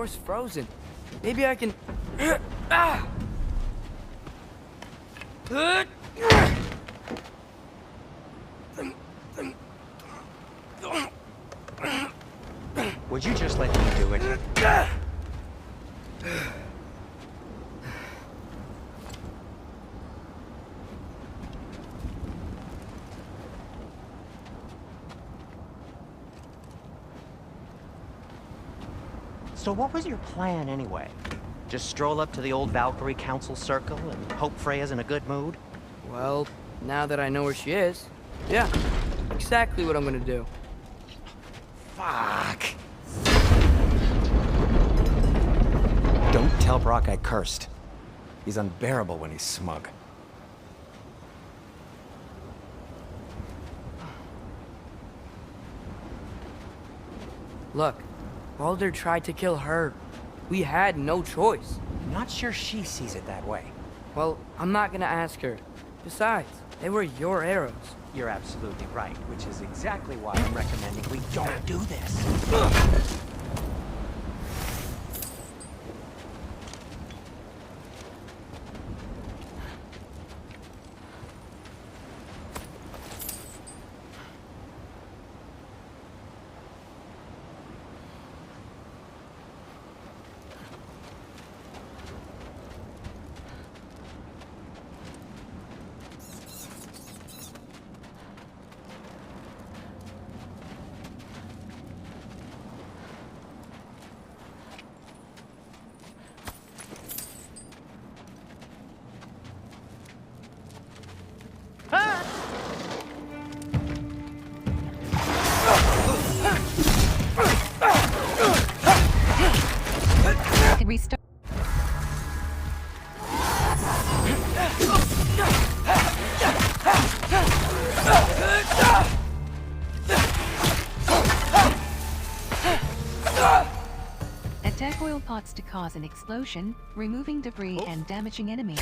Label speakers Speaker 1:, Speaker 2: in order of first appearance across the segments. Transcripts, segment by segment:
Speaker 1: door's frozen. Maybe I can... Ah!
Speaker 2: Would you just let me do it? So what was your plan anyway? Just stroll up to the old Valkyrie Council Circle and hope Freya's in a good mood?
Speaker 1: Well, now that I know where she is, yeah, exactly what I'm gonna do.
Speaker 2: Fuck! Don't tell Brock I cursed. He's unbearable when he's smug.
Speaker 1: Look, Baldur tried to kill her. We had no choice.
Speaker 2: I'm not sure she sees it that way.
Speaker 1: Well, I'm not gonna ask her. Besides, they were your arrows.
Speaker 2: You're absolutely right, which is exactly why I'm recommending we don't do this.
Speaker 3: Restart. Attack oil pots to cause an explosion, removing debris and damaging enemies.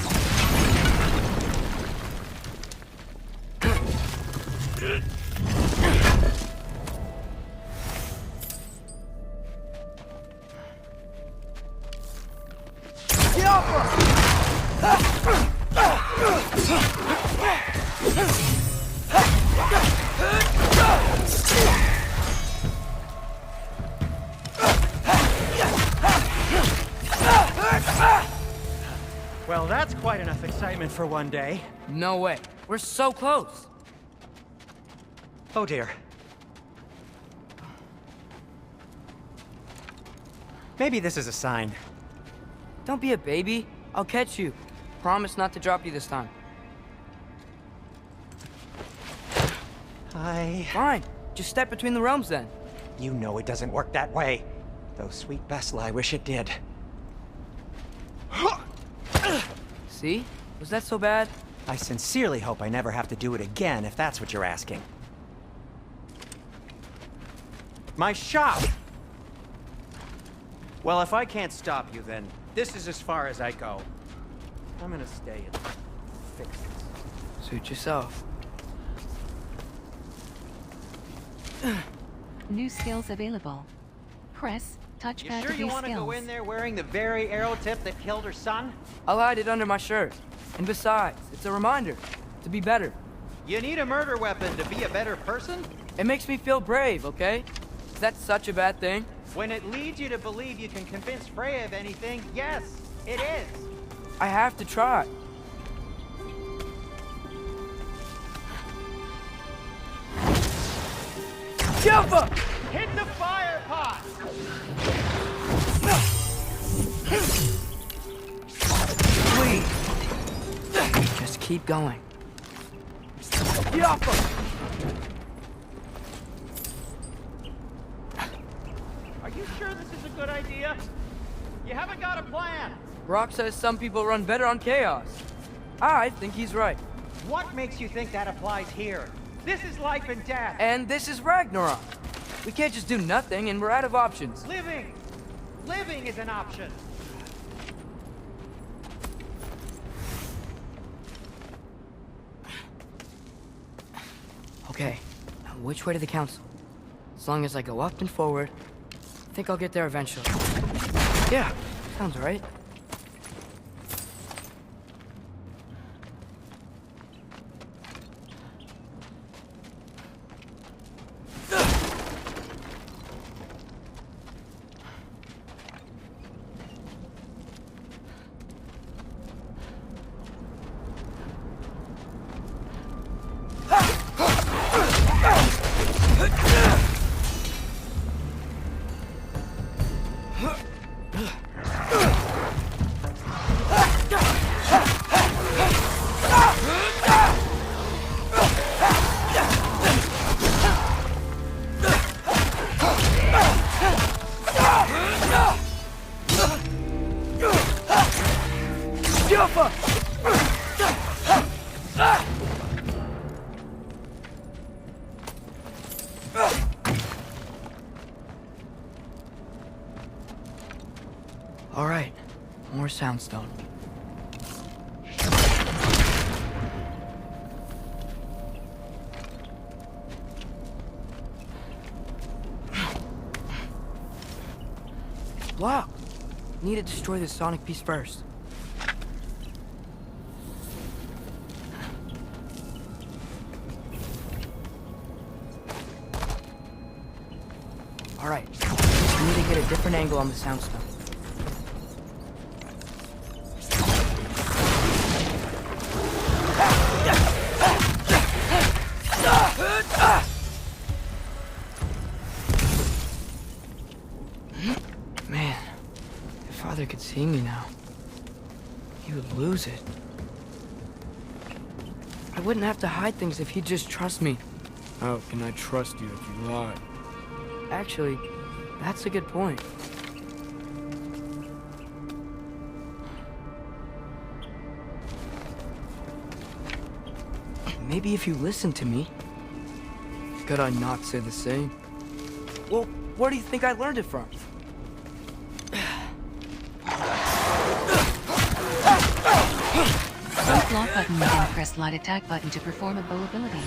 Speaker 2: Well, that's quite enough excitement for one day.
Speaker 1: No way. We're so close.
Speaker 2: Oh dear. Maybe this is a sign.
Speaker 1: Don't be a baby. I'll catch you. Promise not to drop you this time. Fine. Just step between the realms then.
Speaker 2: You know it doesn't work that way. Though sweet Bessel, I wish it did.
Speaker 1: See? Was that so bad?
Speaker 2: I sincerely hope I never have to do it again, if that's what you're asking. My shop! Well, if I can't stop you, then this is as far as I go. I'm gonna stay and fix this.
Speaker 1: Suit yourself.
Speaker 3: New skills available. Press touchpad
Speaker 2: You sure
Speaker 3: to view
Speaker 2: you want to
Speaker 3: skills.
Speaker 2: go in there wearing the very arrow tip that killed her son?
Speaker 1: I'll hide it under my shirt. And besides, it's a reminder to be better.
Speaker 2: You need a murder weapon to be a better person?
Speaker 1: It makes me feel brave, okay? Is that such a bad thing?
Speaker 2: When it leads you to believe you can convince Freya of anything, yes, it is.
Speaker 1: I have to try. Jump up!
Speaker 2: Hit the fire pot!
Speaker 1: Please. Just keep going. Jump up!
Speaker 2: Are you sure this is a good idea? You haven't got a plan.
Speaker 1: Brock says some people run better on chaos. I think he's right.
Speaker 2: What makes you think that applies here? This is life and death.
Speaker 1: And this is Ragnarok. We can't just do nothing and we're out of options.
Speaker 2: Living! Living is an option.
Speaker 1: Okay, now which way to the council? As long as I go up and forward, I think I'll get there eventually. Yeah, sounds right. All right, more soundstone. Wow, need to destroy the sonic piece first. All right, we need to get a different angle on the soundstone. Man, if Father could see me now, he would lose it. I wouldn't have to hide things if he'd just trust me.
Speaker 4: How can I trust you if you lie?
Speaker 1: Actually, that's a good point. Maybe if you listen to me.
Speaker 4: Could I not say the same?
Speaker 1: Well, where do you think I learned it from?
Speaker 3: Press block button, then press light attack button to perform a bow ability.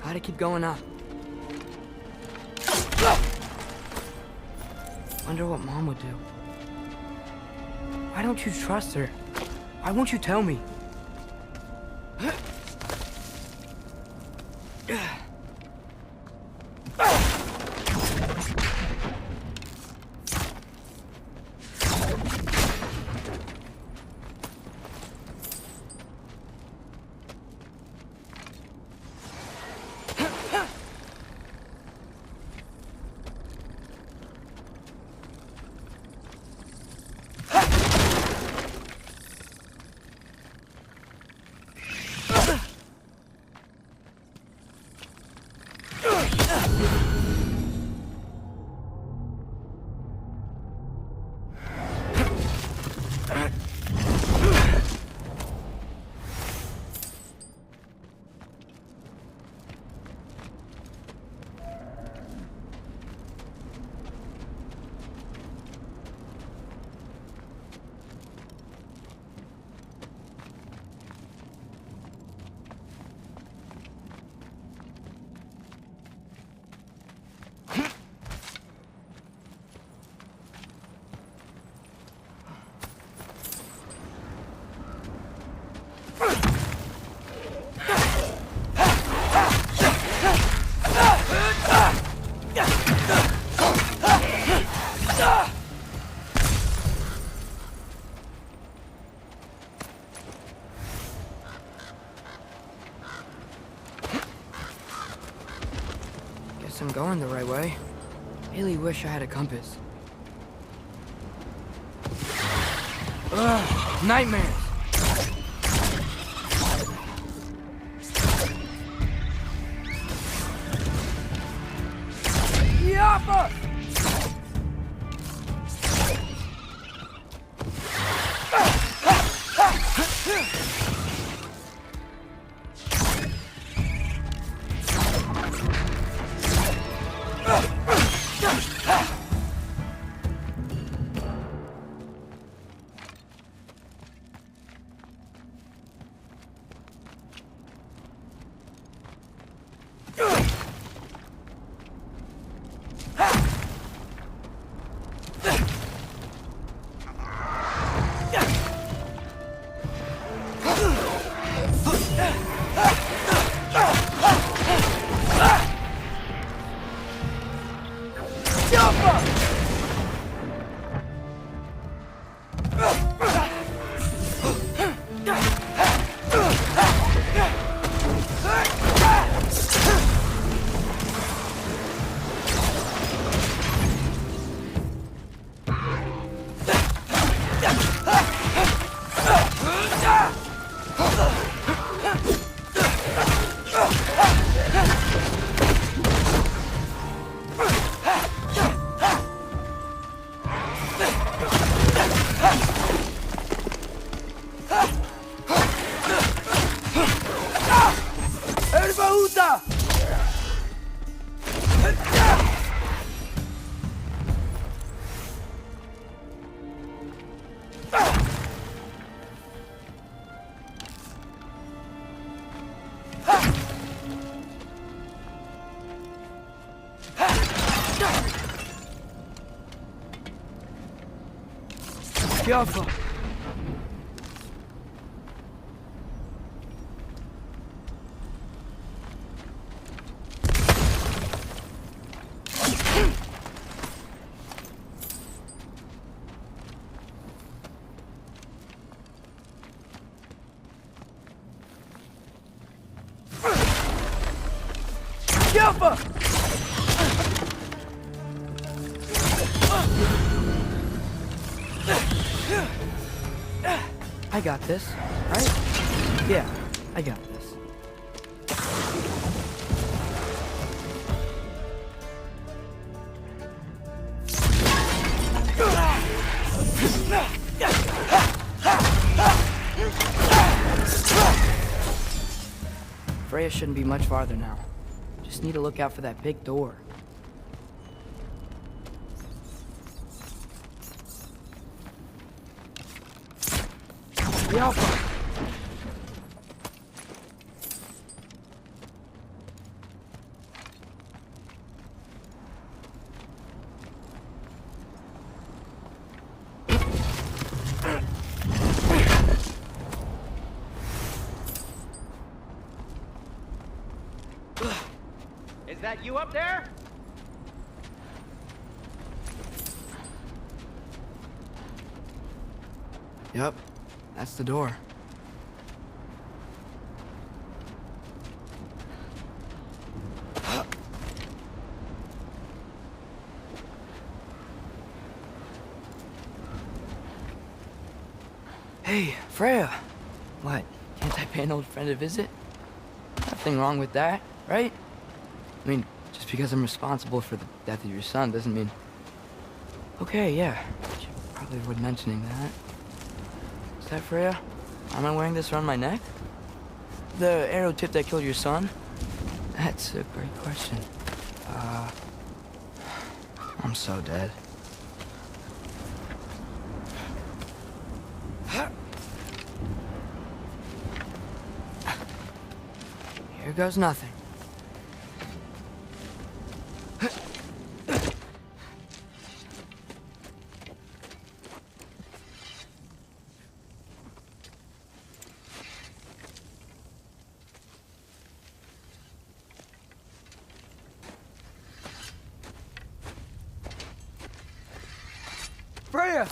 Speaker 1: Gotta keep going up. Wonder what Mom would do. Why don't you trust her? Why won't you tell me? I'm going the right way. Really wish I had a compass. Ugh, nightmares! Yappa! Jaffa! Jaffa! I got this, right? Yeah, I got this. Freya shouldn't be much farther now. Just need to look out for that big door. Alpha.
Speaker 2: Is that you up there?
Speaker 1: Yep, that's the door. Hey, Freya. What? Can't I pay an old friend a visit? Nothing wrong with that, right? I mean, just because I'm responsible for the death of your son doesn't mean... Okay, yeah. Should probably avoid mentioning that. Is that Freya? Am I wearing this around my neck? The arrow tip that killed your son? That's a great question. I'm so dead. Here goes nothing. Freya!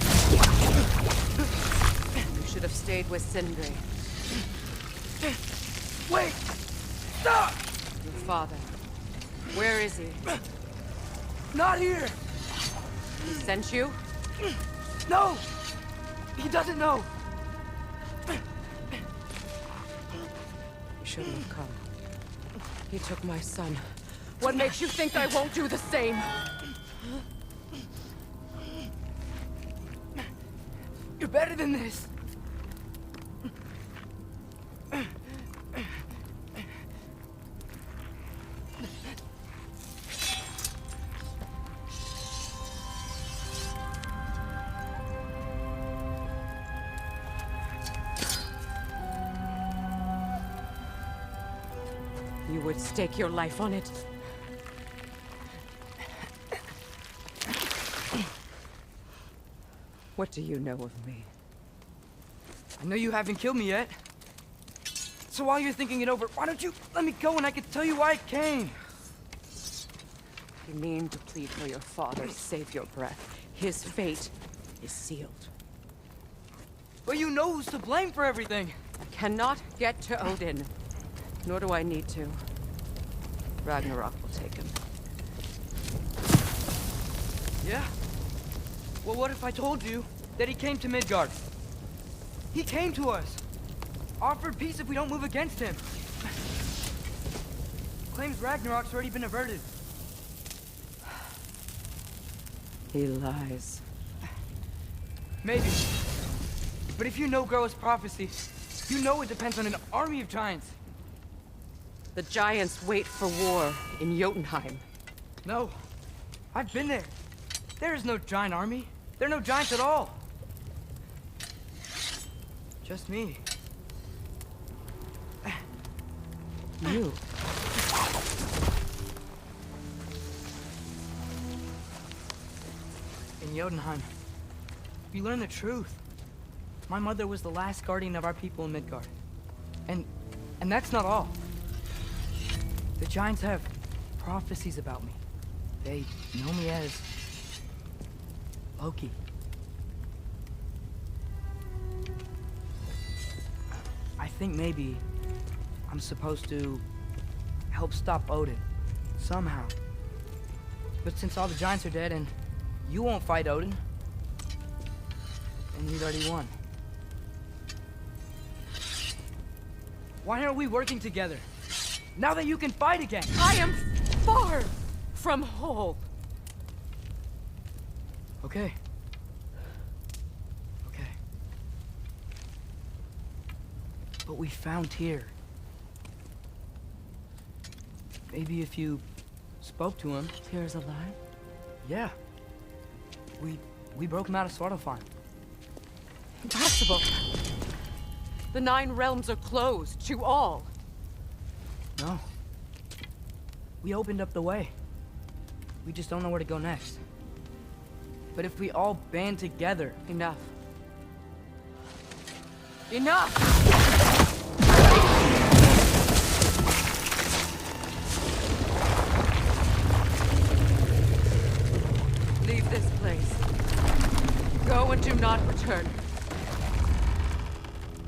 Speaker 5: You should have stayed with Sindri,
Speaker 1: Wait! Stop!
Speaker 5: your father. Where is he?
Speaker 1: Not here!
Speaker 5: He sent you?
Speaker 1: No! He doesn't know!
Speaker 5: You shouldn't have come. He took my son. What makes you think I won't do the same?
Speaker 1: You're better than this!
Speaker 5: You would stake your life on it? What do you know of me?
Speaker 1: I know you haven't killed me yet. So while you're thinking it over, why don't you let me go and I can tell you why I came?
Speaker 5: You mean to plead for your father, save your breath. His fate is sealed.
Speaker 1: But you know who's to blame for everything.
Speaker 5: I cannot get to Odin. Nor do I need to. Ragnarok will take him.
Speaker 1: Yeah? Well, what if I told you that he came to Midgard? He came to us. Offered peace if we don't move against him. Claims Ragnarok's already been averted.
Speaker 5: He lies.
Speaker 1: Maybe. But if you know Groa's prophecy, you know it depends on an army of giants.
Speaker 5: The giants wait for war in Jotunheim.
Speaker 1: No. I've been there. There is no giant army. There are no giants at all. Just me.
Speaker 5: You.
Speaker 1: In Jotunheim, you learn the truth. My mother was the last guardian of our people in Midgard. And that's not all. The giants have prophecies about me. They know me as Loki. I think maybe I'm supposed to help stop Odin, somehow. But since all the giants are dead and you won't fight Odin, and he's already won. Why aren't we working together? Now that you can fight again!
Speaker 5: I am far from whole.
Speaker 1: Okay. Okay. But we found Tyr. Maybe if you spoke to him.
Speaker 5: Tyr's alive?
Speaker 1: Yeah. We broke him out of Svartalfheim.
Speaker 5: Impossible. The 9 realms are closed to all.
Speaker 1: No. We opened up the way. We just don't know where to go next. But if we all band together...
Speaker 5: Enough. Enough! Leave this place. Go and do not return.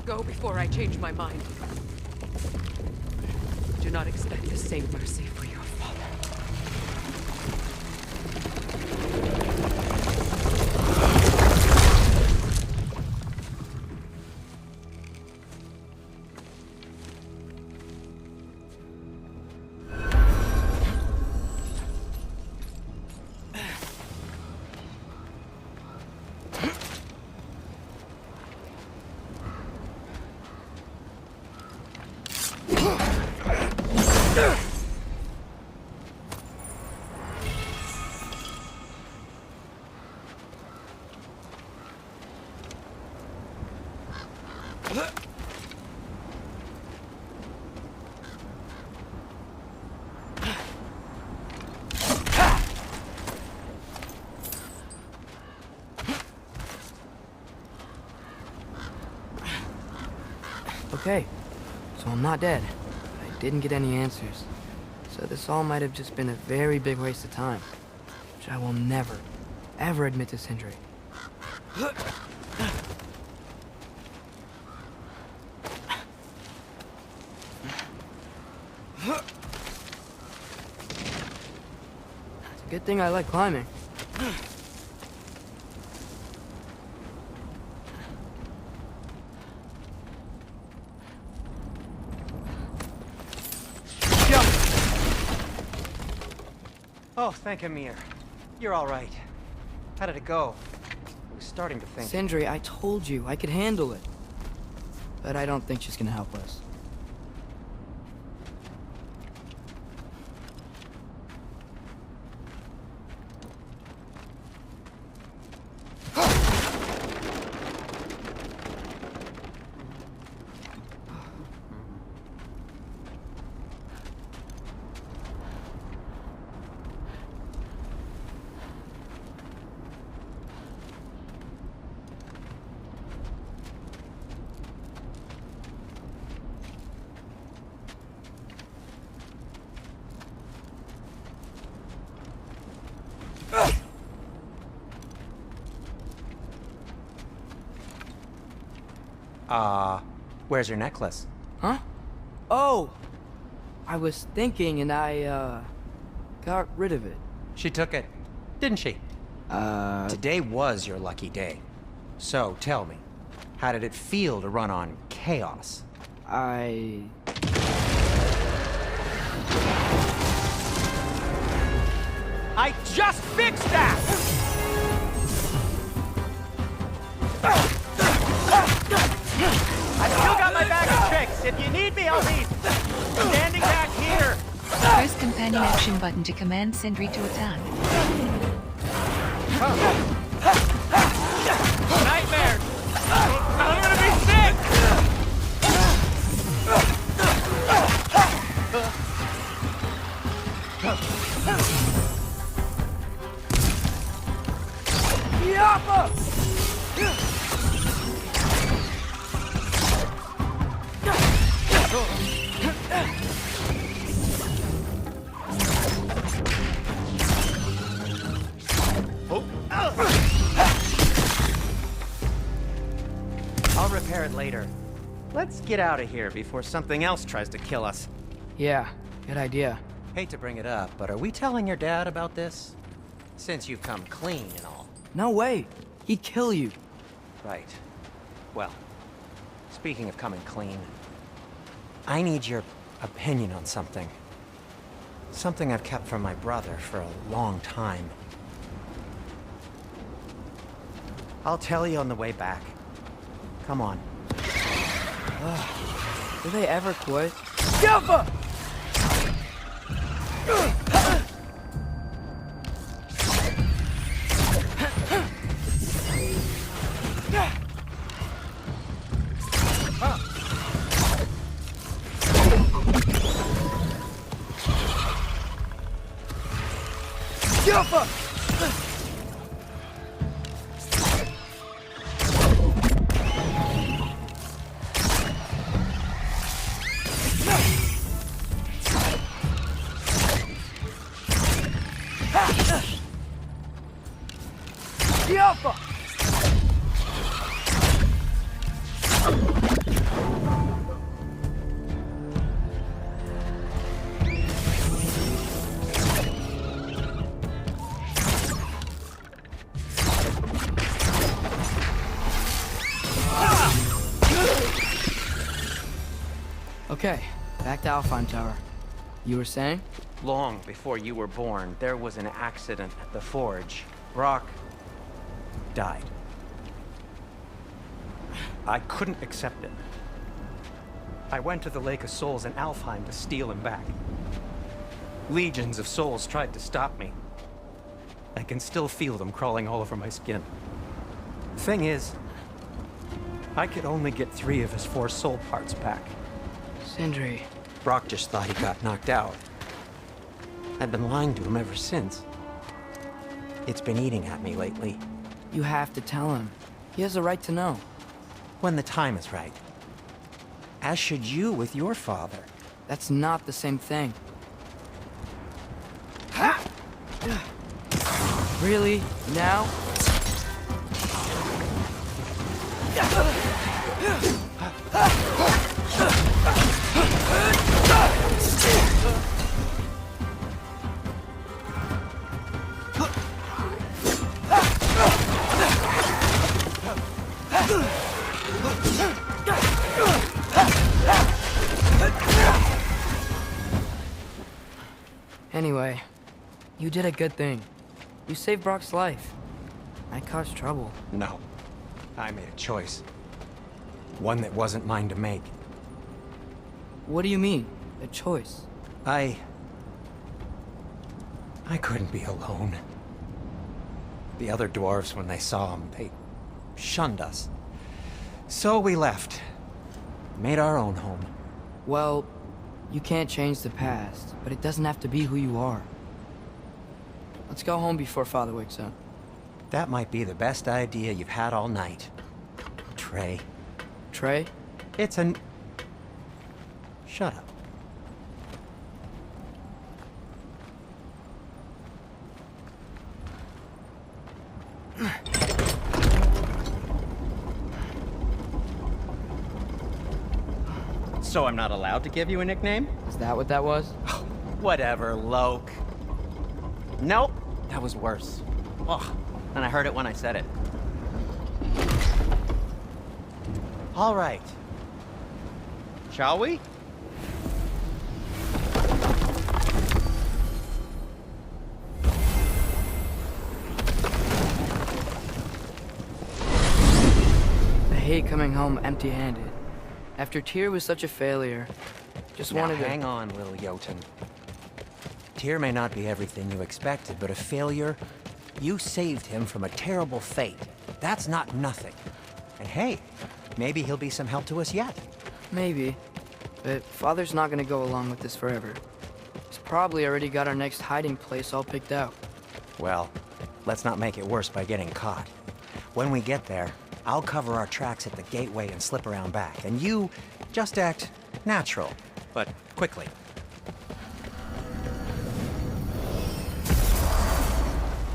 Speaker 5: Go before I change my mind. Do not expect the same mercy for your father.
Speaker 1: Okay, so I'm not dead. I didn't get any answers. So this all might have just been a very big waste of time. Which I will never, ever admit to Sindri. Good thing I like climbing.
Speaker 2: Oh, thank Amir. You're all right. How did it go? I was starting to think...
Speaker 1: Sindri, I told you I could handle it. But I don't think she's gonna help us.
Speaker 2: Where's your necklace?
Speaker 1: Huh? Oh! I was thinking and I, got rid of it.
Speaker 2: She took it, didn't she? Today was your lucky day. So, tell me, how did it feel to run on chaos?
Speaker 1: I
Speaker 2: just fixed that! I still got my bag of tricks. If you need me, I'll leave. Standing back here.
Speaker 3: Press companion action button to command Sindri to attack.
Speaker 2: Nightmare! I'm gonna be sick! I'll repair it later. Let's get out of here before something else tries to kill us.
Speaker 1: Yeah, good idea.
Speaker 2: Hate to bring it up, but are we telling your dad about this? Since you've come clean and all.
Speaker 1: No way! He'd kill you.
Speaker 2: Right. Well, speaking of coming clean, I need your opinion on something. Something I've kept from my brother for a long time. I'll tell you on the way back. Come on.
Speaker 1: Do they ever quit? Okay, back to Alfheim Tower. You were saying?
Speaker 2: Long before you were born, there was an accident at the forge. Brock died. I couldn't accept it. I went to the Lake of Souls in Alfheim to steal him back. Legions of souls tried to stop me. I can still feel them crawling all over my skin. Thing is, I could only get 3 of his 4 soul parts back.
Speaker 1: Sindri.
Speaker 2: Brock just thought he got knocked out. I've been lying to him ever since. It's been eating at me lately.
Speaker 1: You have to tell him. He has a right to know.
Speaker 2: When the time is right. As should you with your father.
Speaker 1: That's not the same thing. Really? Now? Anyway, you did a good thing. You saved Brock's life. I caused trouble.
Speaker 2: No. I made a choice. One that wasn't mine to make.
Speaker 1: What do you mean? A choice?
Speaker 2: I couldn't be alone. The other dwarves, when they saw him, they shunned us. So we left. Made our own home.
Speaker 1: Well, you can't change the past, but it doesn't have to be who you are. Let's go home before Father wakes up.
Speaker 2: That might be the best idea you've had all night. Trey.
Speaker 1: Trey?
Speaker 2: It's an... Shut up. So I'm not allowed to give you a nickname?
Speaker 1: Is that what that was?
Speaker 2: Whatever, Loke. Nope, that was worse. Ugh, and I heard it when I said it. All right. Shall we?
Speaker 1: I hate coming home empty-handed. After Tyr was such a failure, just
Speaker 2: Now,
Speaker 1: wanted to...
Speaker 2: hang on, little Jotun. Tyr may not be everything you expected, but a failure? You saved him from a terrible fate. That's not nothing. And hey, maybe he'll be some help to us yet.
Speaker 1: Maybe. But Father's not gonna go along with this forever. He's probably already got our next hiding place all picked out.
Speaker 2: Well, let's not make it worse by getting caught. When we get there, I'll cover our tracks at the gateway and slip around back. And you just act natural, but quickly.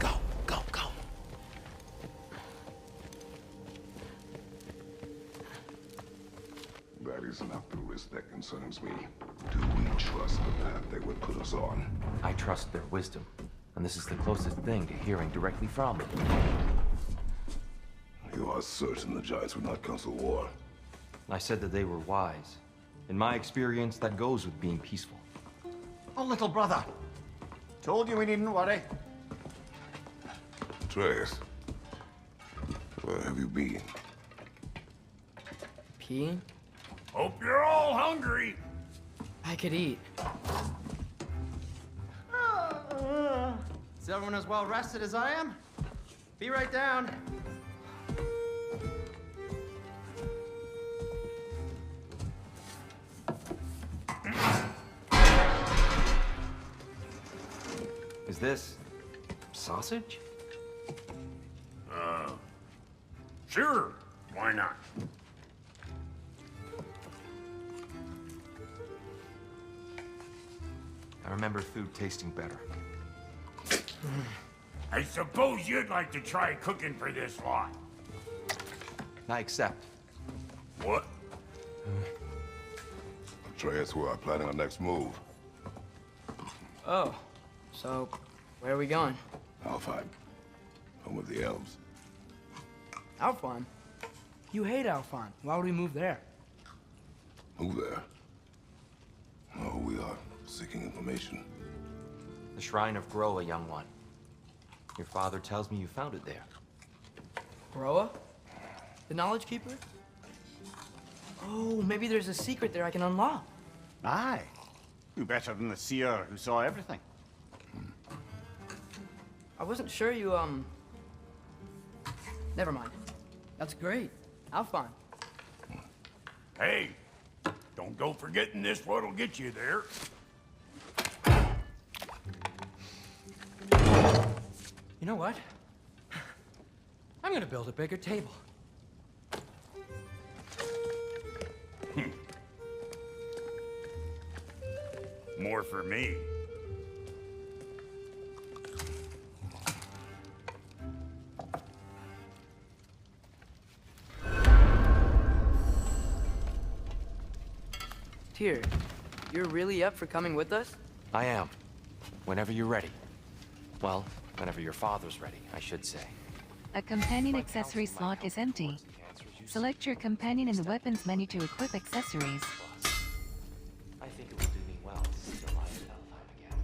Speaker 2: Go, go, go.
Speaker 6: That is not the risk that concerns me. Do we trust the path they would put us on?
Speaker 7: I trust their wisdom, and this is the closest thing to hearing directly from them.
Speaker 6: You are certain the Giants would not counsel war?
Speaker 7: I said that they were wise. In my experience, that goes with being peaceful.
Speaker 8: Oh, little brother. Told you we needn't worry.
Speaker 6: Atreus, where have you been?
Speaker 1: Peeing?
Speaker 8: Hope you're all hungry.
Speaker 1: I could eat.
Speaker 8: Is everyone as well rested as I am? Be right down.
Speaker 7: Is this sausage?
Speaker 8: Sure. Why not?
Speaker 7: I remember food tasting better.
Speaker 8: I suppose you'd like to try cooking for this lot.
Speaker 7: I accept.
Speaker 8: What?
Speaker 6: Atreus, we are planning our next move.
Speaker 1: Oh, so where are we going?
Speaker 6: Alfheim, home of the elves.
Speaker 1: Alfheim? You hate Alfheim. Why would we move there?
Speaker 6: Move there. Oh, we are seeking information.
Speaker 7: The Shrine of Groa, young one. Your father tells me you found it there.
Speaker 1: Groa? The Knowledge Keeper? Oh, maybe there's a secret there I can unlock.
Speaker 8: Aye. You better than the seer who saw everything.
Speaker 1: I wasn't sure you, Never mind. That's great. Alfheim.
Speaker 8: Hey, don't go forgetting this what'll get you there.
Speaker 2: You know what? I'm gonna build a bigger table.
Speaker 8: More for me.
Speaker 1: Tyr, you're really up for coming with us?
Speaker 7: I am. Whenever you're ready. Well, whenever your father's ready, I should say.
Speaker 3: A companion accessory slot is empty. Select your companion in the weapons menu to equip accessories.
Speaker 7: I think it will do me well to see the light of Elfheim again.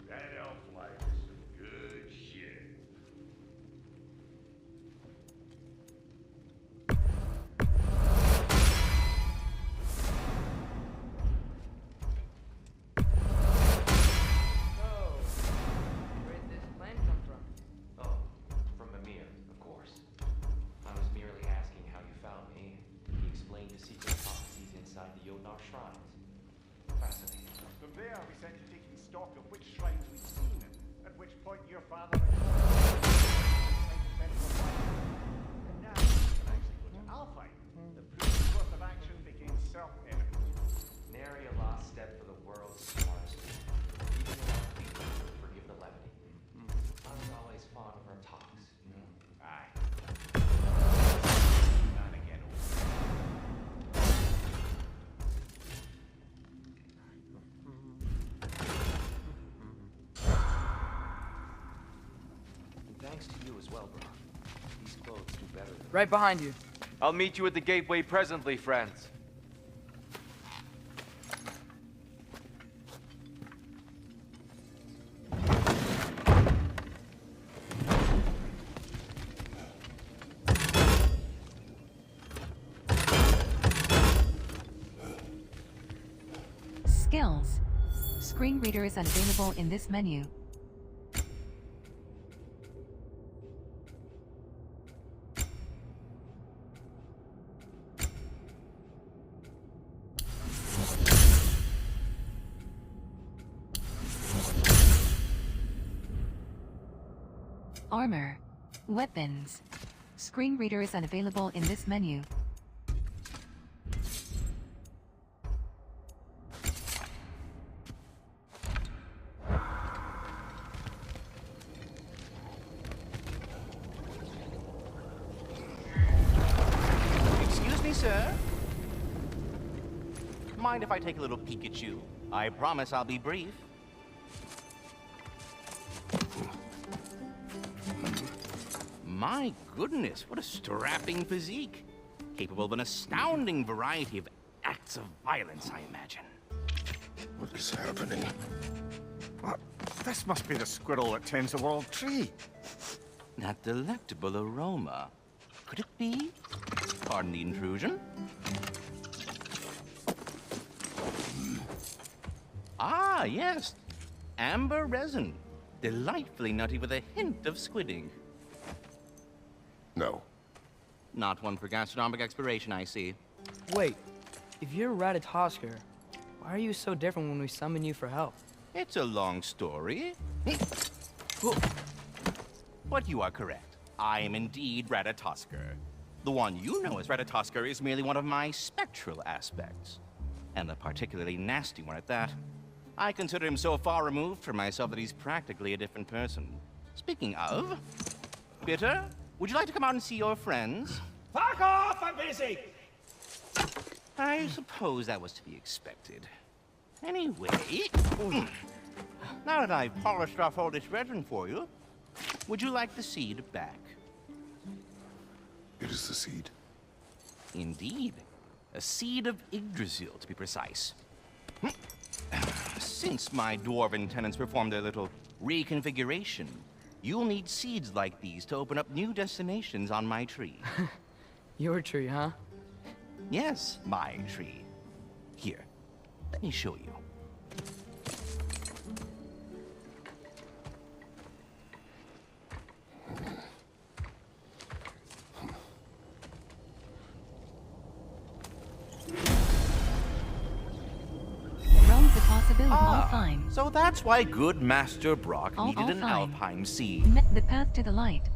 Speaker 8: That elf life is some good shit.
Speaker 1: So, where did this plan come from?
Speaker 7: Oh, from Mimir, of course. I was merely asking how you found me. He explained the secret prophecies inside the Jotnar shrines. Fascinating.
Speaker 9: From there, we set to taking stock of which shrines we'd seen, at which point your father and now, we can actually go to Alfheim. The previous course of action became self-evident.
Speaker 7: Nary a lost step for the world's smartest people. Even the lost people forgive the levity. I was always fond of our talks, you know?
Speaker 9: Aye. Not again, old
Speaker 7: And thanks to you as well, bro. These clothes do better than...
Speaker 1: Right behind you.
Speaker 10: I'll meet you at the gateway presently, friends.
Speaker 3: Skills. Screen reader is unavailable in this menu. Armor. Weapons. Screen reader is unavailable in this menu.
Speaker 11: Excuse me, sir. Mind if I take a little peek at you? I promise I'll be brief. My goodness, what a strapping physique. Capable of an astounding variety of acts of violence, I imagine.
Speaker 6: What is happening?
Speaker 9: This must be the squirrel that tends the world tree.
Speaker 11: That delectable aroma. Could it be? Pardon the intrusion. Ah, yes. Amber resin. Delightfully nutty with a hint of squidding.
Speaker 6: No.
Speaker 11: Not one for gastronomic exploration, I see.
Speaker 1: Wait, if you're Ratatoskr, why are you so different when we summon you for help?
Speaker 11: It's a long story. But you are correct. I am indeed Ratatoskr. The one you know as Ratatoskr is merely one of my spectral aspects. And a particularly nasty one at that. I consider him so far removed from myself that he's practically a different person. Speaking of... Bitter, would you like to come out and see your friends?
Speaker 8: Fuck off! I'm busy!
Speaker 11: I suppose that was to be expected. Anyway... Now that I've polished off all this resin for you, would you like the seed back?
Speaker 6: It is the seed.
Speaker 11: Indeed. A seed of Yggdrasil, to be precise. Since my dwarven tenants performed their little reconfiguration, you'll need seeds like these to open up new destinations on my tree.
Speaker 1: Your tree, huh?
Speaker 11: Yes, my tree. Here, let me show you.
Speaker 3: Realms of possibility Alfheim.
Speaker 11: So that's why good Master Brock needed an
Speaker 3: Alfheim.
Speaker 11: Alfheim seed.
Speaker 3: The path to the light.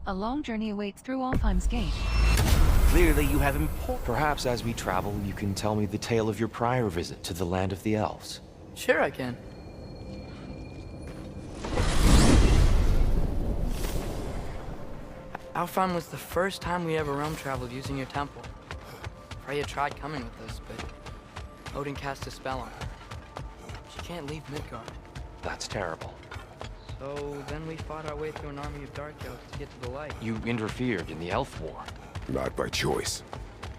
Speaker 3: A long journey awaits through Alfheim's gate.
Speaker 11: Clearly you have important...
Speaker 7: Perhaps as we travel, you can tell me the tale of your prior visit to the land of the elves.
Speaker 1: Sure I can. Alfheim was the first time we ever realm traveled using your temple. Freya tried coming with us, but Odin cast a spell on her. She can't leave Midgard.
Speaker 7: That's terrible.
Speaker 1: So then we fought our way through an army of dark elves to get to the light.
Speaker 7: You interfered in the Elf War.
Speaker 6: Not by choice.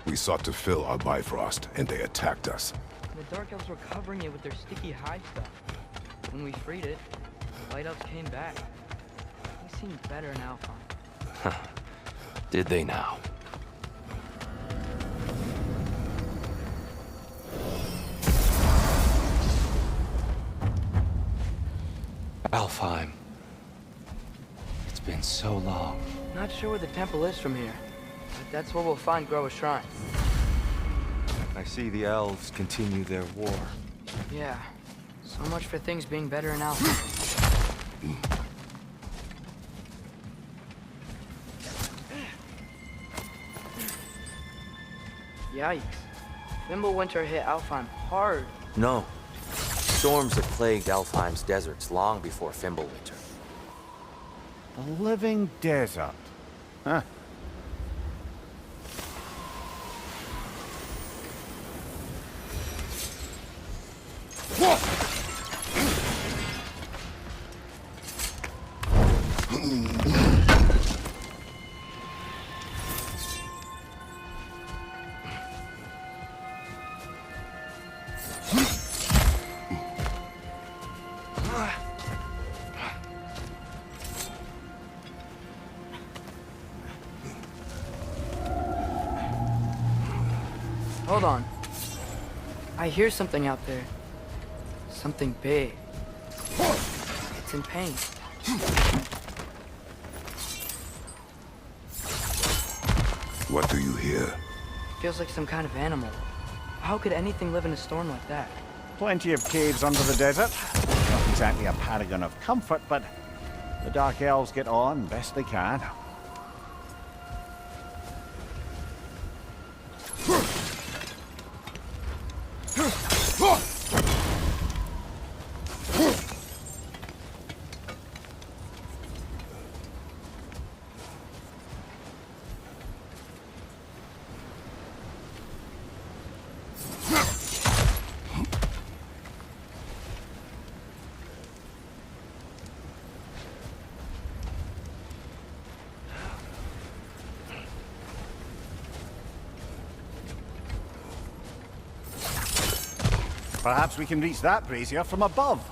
Speaker 6: We sought to fill our Bifrost, and they attacked us.
Speaker 1: The Dark Elves were covering it with their sticky hide stuff. When we freed it, the Light Elves came back. They seemed better in Alfheim.
Speaker 7: Did they now? Alfheim. It's been so long.
Speaker 1: Not sure where the temple is from here, but that's where we'll find Groa's shrine.
Speaker 10: I see the elves continue their war.
Speaker 1: Yeah, so much for things being better in Alfheim. Yikes. Fimbulwinter hit Alfheim hard.
Speaker 12: No. Storms have plagued Alfheim's deserts long before Fimbulwinter.
Speaker 9: A living desert. Huh.
Speaker 1: Hold on. I hear something out there. Something big. It's in pain.
Speaker 6: What do you hear?
Speaker 1: Feels like some kind of animal. How could anything live in a storm like that?
Speaker 9: Plenty of caves under the desert. Not exactly a paragon of comfort, but the Dark Elves get on best they can. Perhaps we can reach that brazier from above.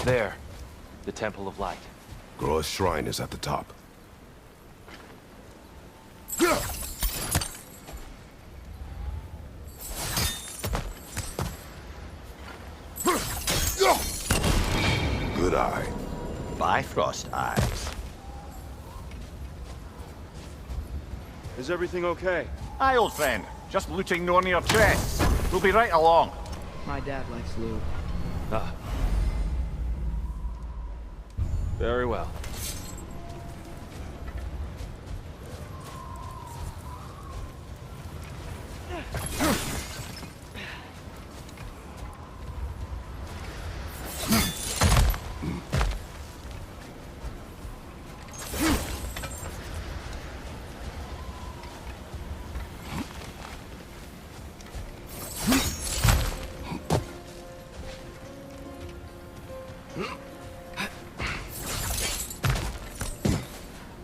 Speaker 7: There. The Temple of Light.
Speaker 6: Groa's shrine is at the top. Good eye.
Speaker 12: Bifrost eyes.
Speaker 10: Is everything okay?
Speaker 9: Aye, old friend. Just looting no near chests. We'll be right along.
Speaker 1: My dad likes loot.
Speaker 7: Ah. Very well.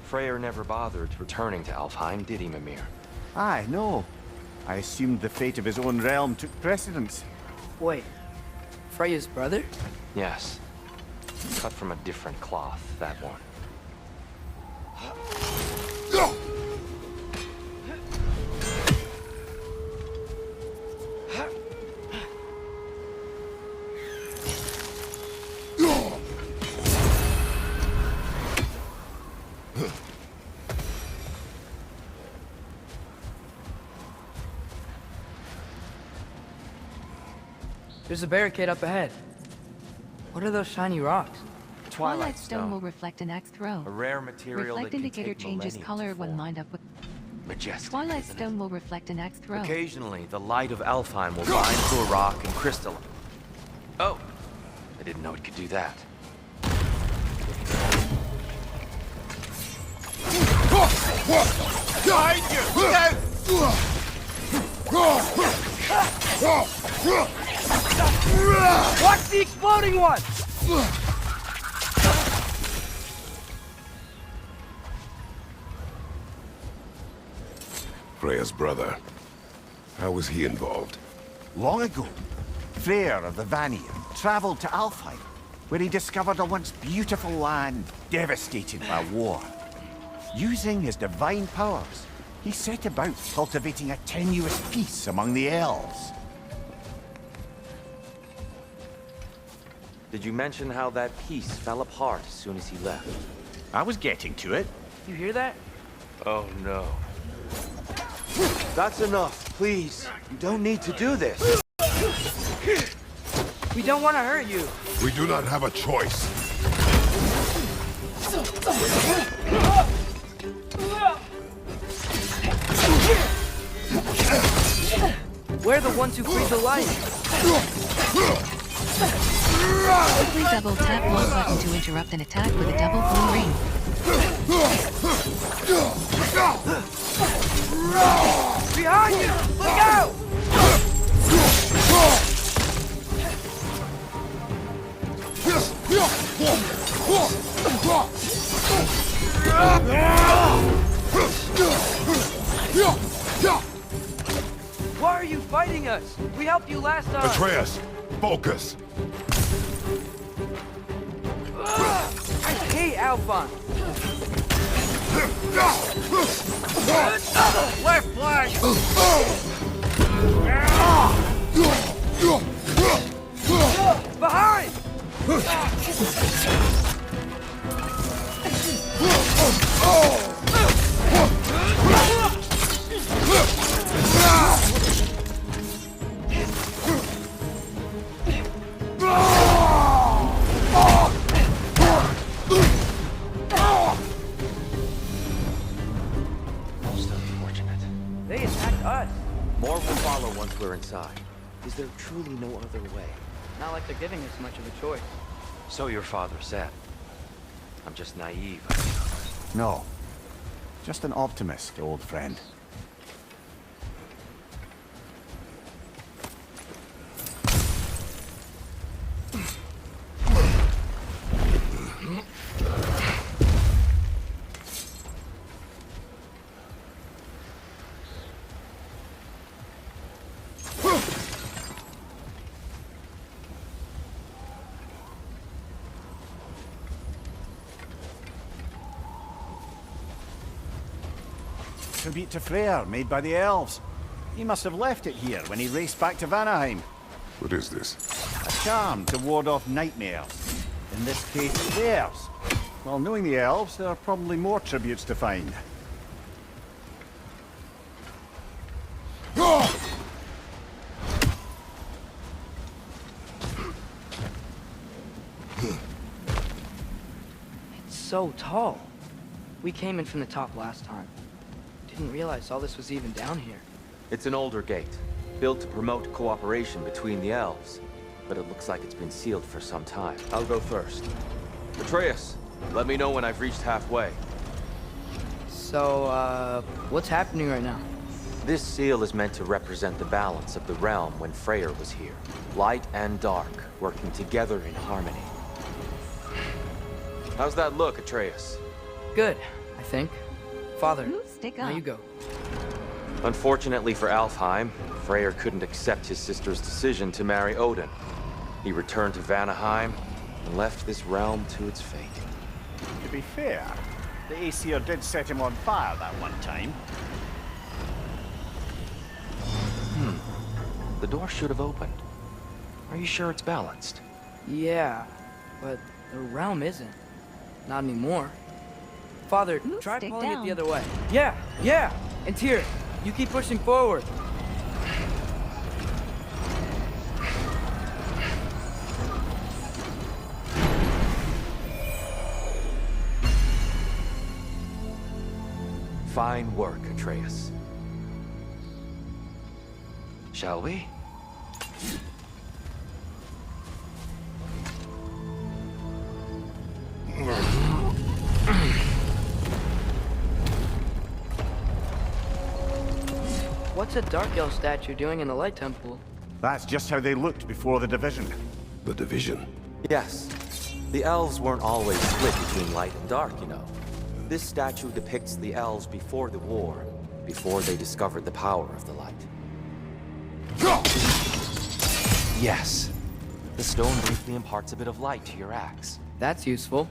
Speaker 7: Freyr never bothered returning to Alfheim, did he, Mimir?
Speaker 9: Aye, no. I assumed the fate of his own realm took precedence.
Speaker 1: Wait, Freya's brother?
Speaker 7: Yes. Cut from a different cloth, that one.
Speaker 1: There's a barricade up ahead. What are those shiny rocks?
Speaker 12: Twilight
Speaker 3: Stone will reflect an axe throw.
Speaker 12: A rare material
Speaker 3: Reflect
Speaker 12: that can
Speaker 3: indicator
Speaker 12: take
Speaker 3: changes
Speaker 12: millennia
Speaker 3: color
Speaker 12: to
Speaker 3: when
Speaker 12: form.
Speaker 3: lined up with...
Speaker 12: Majestic,
Speaker 3: Twilight
Speaker 12: isn't it?
Speaker 3: Stone will reflect an axe throw.
Speaker 12: Occasionally, the light of Alfheim will bind to a rock and crystalline. Oh, I didn't know it could do that.
Speaker 1: Watch the exploding one!
Speaker 6: Freya's brother. How was he involved?
Speaker 9: Long ago, Freyr of the Vanir traveled to Alfheim, where he discovered a once beautiful land devastated by war. Using his divine powers, he set about cultivating a tenuous peace among the elves.
Speaker 12: Did you mention how that piece fell apart as soon as he left?
Speaker 9: I was getting to it.
Speaker 1: You hear that?
Speaker 12: Oh no. That's enough, please. You don't need to do this.
Speaker 1: We don't want to hurt you.
Speaker 6: We do not have a choice.
Speaker 1: We're the ones who freed the light.
Speaker 3: Quickly double tap one button to interrupt an attack with a double blue ring.
Speaker 1: Behind you! Look out! Why are you fighting us? We helped you last time.
Speaker 6: Atreus, focus.
Speaker 1: I hate Alphon.
Speaker 8: Left flank!
Speaker 1: Behind!
Speaker 12: Most unfortunate.
Speaker 1: They attacked us.
Speaker 12: More will follow once we're inside. Is there truly no other way?
Speaker 1: Not like they're giving us much of a choice.
Speaker 12: So your father said. I'm just naive.
Speaker 9: No. Just an optimist, old friend. Tribute to Freyr, made by the elves. He must have left it here when he raced back to Vanaheim.
Speaker 6: What is this?
Speaker 9: A charm to ward off nightmares. In this case, theirs. Well, knowing the elves, there are probably more tributes to find.
Speaker 1: It's so tall. We came in from the top last time. Didn't realize all this was even down here.
Speaker 12: It's an older gate, built to promote cooperation between the elves. But it looks like it's been sealed for some time. I'll go first. Atreus, let me know when I've reached halfway.
Speaker 1: So, what's happening right now?
Speaker 12: This seal is meant to represent the balance of the realm when Freyr was here. Light and dark, working together in harmony. How's that look, Atreus?
Speaker 1: Good, I think. Father,
Speaker 3: Stick
Speaker 1: now
Speaker 3: up.
Speaker 1: you go.
Speaker 12: Unfortunately for Alfheim, Freyr couldn't accept his sister's decision to marry Odin. He returned to Vanaheim and left this realm to its fate.
Speaker 9: To be fair, the Aesir did set him on fire that one time.
Speaker 12: The door should have opened. Are you sure it's balanced?
Speaker 1: Yeah, but the realm isn't. Not anymore. Father, try
Speaker 3: stick
Speaker 1: pulling
Speaker 3: down.
Speaker 1: it the other way. Yeah! And Tyr, you keep pushing forward.
Speaker 12: Fine work, Atreus. Shall we?
Speaker 1: What's a Dark Elf statue doing in the Light Temple?
Speaker 9: That's just how they looked before the division.
Speaker 6: The division.
Speaker 12: Yes. The elves weren't always split between light and dark, you know. This statue depicts the elves before the war, before they discovered the power of the light. Yes. The stone briefly imparts a bit of light to your axe.
Speaker 1: That's useful.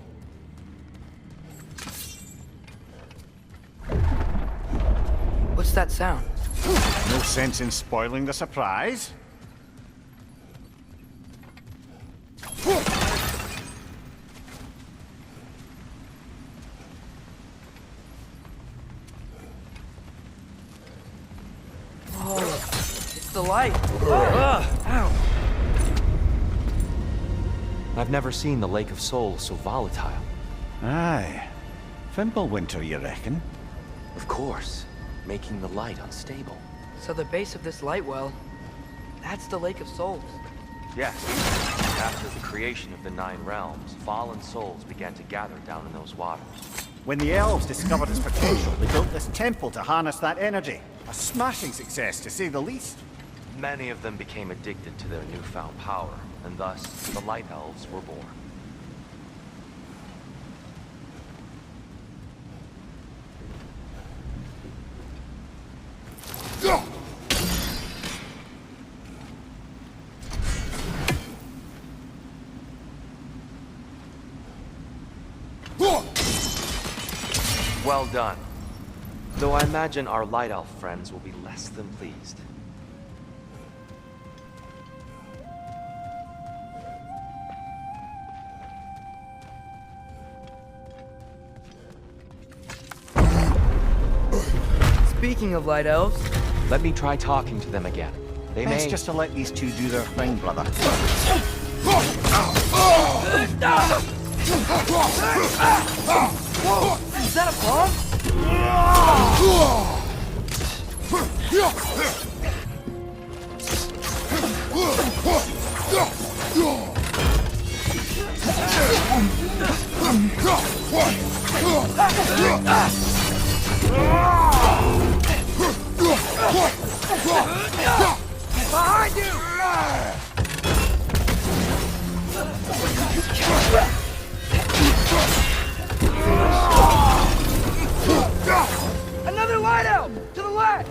Speaker 1: What's that sound?
Speaker 9: No sense in spoiling the surprise.
Speaker 1: Oh, it's the light. Ow.
Speaker 12: I've never seen the Lake of Souls so volatile.
Speaker 9: Aye. Fimbulwinter, you reckon?
Speaker 12: Of course, making the light unstable.
Speaker 1: So the base of this light well, that's the Lake of Souls.
Speaker 12: Yes. After the creation of the 9 realms, fallen souls began to gather down in those waters.
Speaker 9: When the elves discovered its potential, they built this temple to harness that energy. A smashing success, to say the least.
Speaker 12: Many of them became addicted to their newfound power, and thus the Light Elves were born. Well done. Though I imagine our Light Elf friends will be less than pleased.
Speaker 1: Speaking of Light Elves,
Speaker 12: let me try talking to them again. They
Speaker 9: Best
Speaker 12: may...
Speaker 9: just to let these two do their thing, brother.
Speaker 1: Is that a bomb? Behind you! Another light elf! To the left!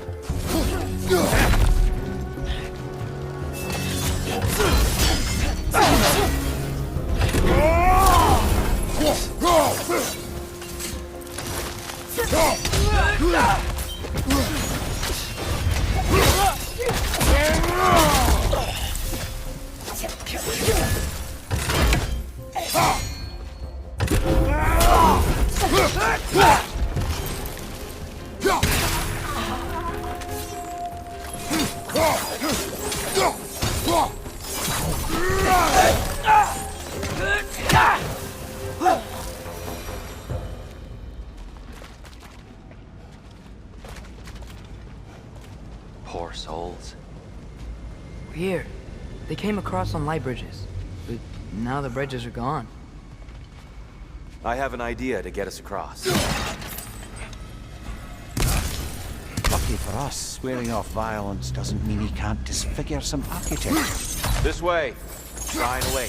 Speaker 12: Poor souls.
Speaker 1: Here. They came across on light bridges. But now the bridges are gone.
Speaker 12: I have an idea to get us across.
Speaker 9: Lucky for us, swearing off violence doesn't mean he can't disfigure some architecture.
Speaker 12: This way. Sign away.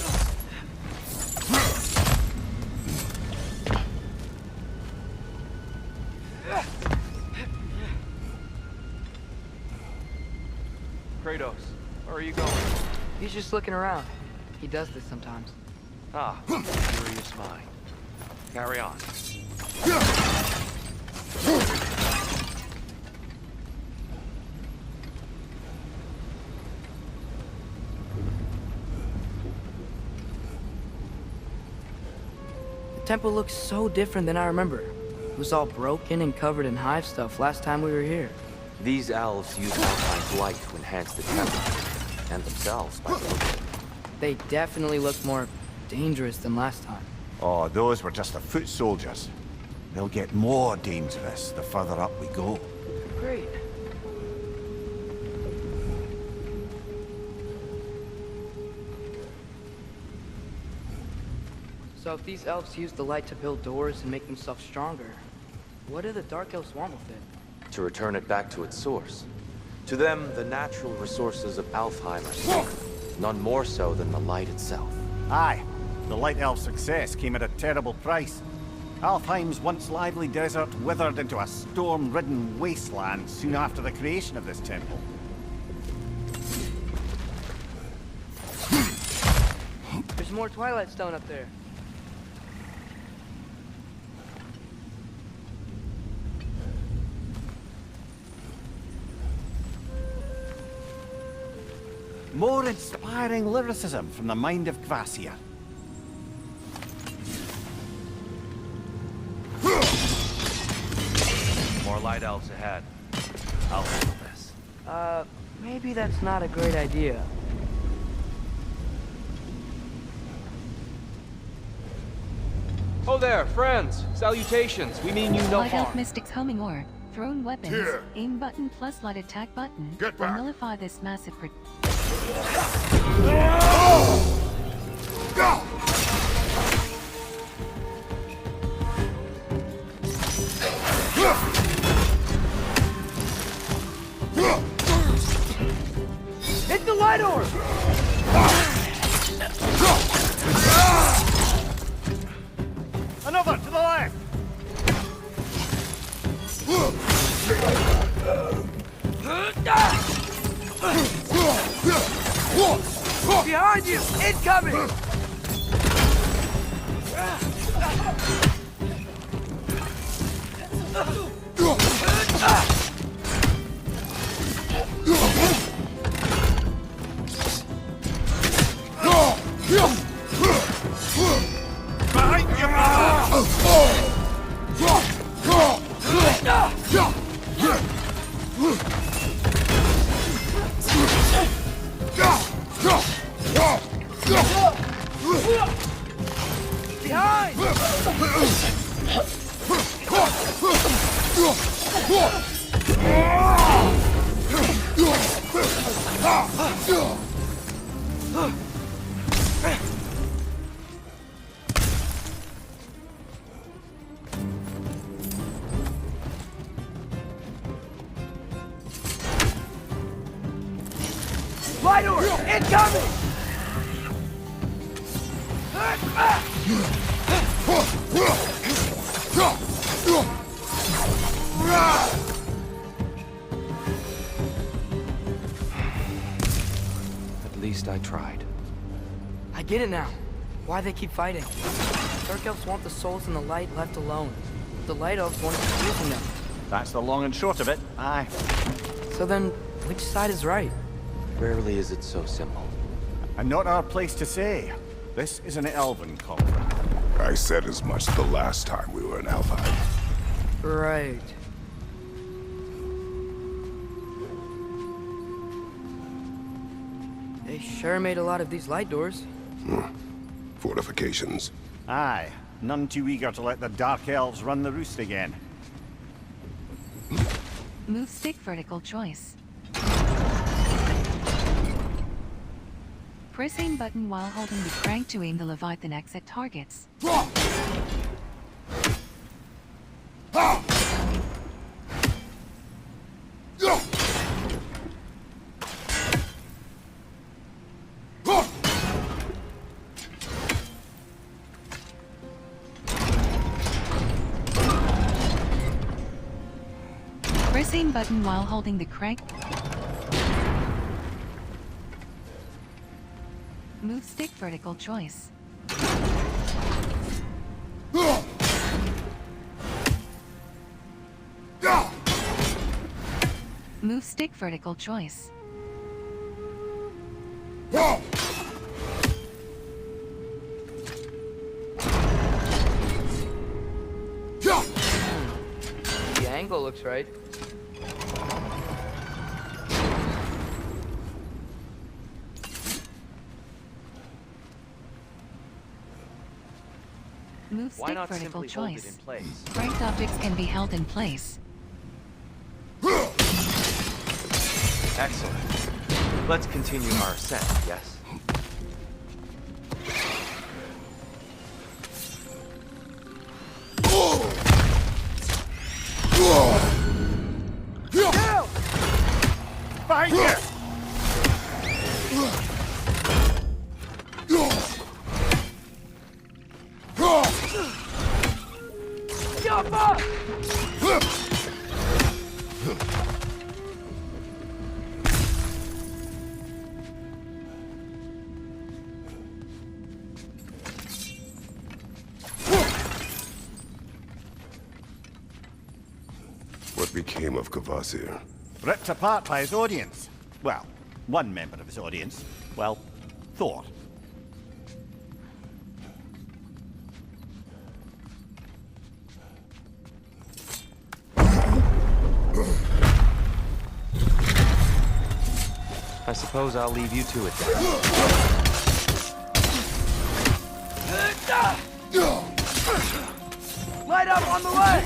Speaker 12: Kratos, where are you going?
Speaker 1: He's just looking around. He does this sometimes.
Speaker 12: Ah, curious mind. Carry on.
Speaker 1: The temple looks so different than I remember. It was all broken and covered in hive stuff last time we were here.
Speaker 12: These elves use Alpine's light to enhance the temple, and themselves by the look of it.
Speaker 1: They definitely look more dangerous than last time.
Speaker 9: Oh, those were just the foot soldiers. they'll get more dangerous the further up we go.
Speaker 1: Great. So if these elves use the light to build doors and make themselves stronger, what do the Dark Elves want with it?
Speaker 12: To return it back to its source. To them, the natural resources of Alfheim are sacred, none more so than the light itself.
Speaker 9: Aye, the Light Elf success came at a terrible price. Alfheim's once lively desert withered into a storm-ridden wasteland soon after the creation of this temple.
Speaker 1: There's more Twilight Stone up there.
Speaker 9: More inspiring lyricism from the mind of Kvasir.
Speaker 7: More light elves ahead. I'll handle this.
Speaker 1: Maybe that's not a great idea.
Speaker 12: Oh there, friends! Salutations! We mean you no
Speaker 3: Light Elf
Speaker 12: harm.
Speaker 3: Mystics homing ore. Thrown weapons.
Speaker 8: Here.
Speaker 3: Aim button plus light attack button.
Speaker 8: Get
Speaker 3: will
Speaker 8: back.
Speaker 3: nullify this massive
Speaker 1: Hit the light orb!
Speaker 9: Another to the left!
Speaker 1: Behind you! Incoming! Light orb! Incoming!
Speaker 12: At least I tried.
Speaker 1: I get it now. Why they keep fighting. Dark Elves want the souls and the light left alone. The Light Elves want to keep using them.
Speaker 9: That's the long and short of it, aye.
Speaker 1: So then, which side is right?
Speaker 12: Rarely is it so simple.
Speaker 9: And not our place to say. This is an elven conflict.
Speaker 6: I said as much the last time we were in Alfheim.
Speaker 1: Right. They sure made a lot of these light doors.
Speaker 6: Fortifications.
Speaker 9: Aye, none too eager to let the Dark Elves run the roost again.
Speaker 3: move stick vertical choice. Press aim button while holding the crank to aim the Leviathan axe at targets. Press aim button while holding the crank. Move stick vertical choice. Move stick vertical choice.
Speaker 1: The angle looks right.
Speaker 3: Move
Speaker 12: Why
Speaker 3: stick
Speaker 12: not
Speaker 3: vertical
Speaker 12: simply hold it
Speaker 3: choice.
Speaker 12: in place?
Speaker 3: Ranked objects can be held in place.
Speaker 12: Excellent. Let's continue our ascent, yes?
Speaker 9: Behind you!
Speaker 6: What became of Kvasir?
Speaker 9: Ripped apart by his audience. Well, one member of his audience. Well, thought.
Speaker 12: I suppose I'll leave you to it then.
Speaker 1: Light up on the way!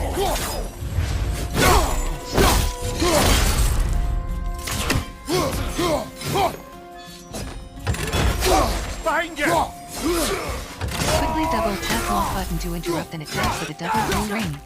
Speaker 9: Behind you!
Speaker 3: Quickly double tap lock button to interrupt an attack with a double blue ring.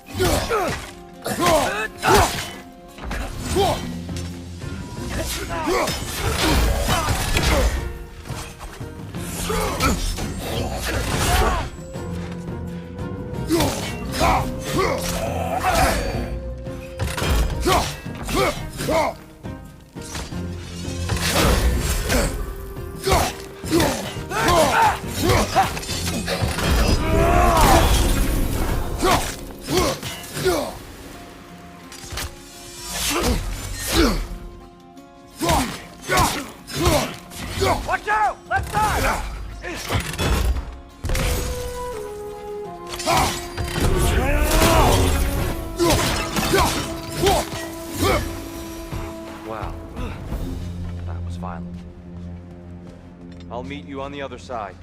Speaker 1: Watch out! Left side!
Speaker 12: Wow. That was violent. I'll meet you on the other side.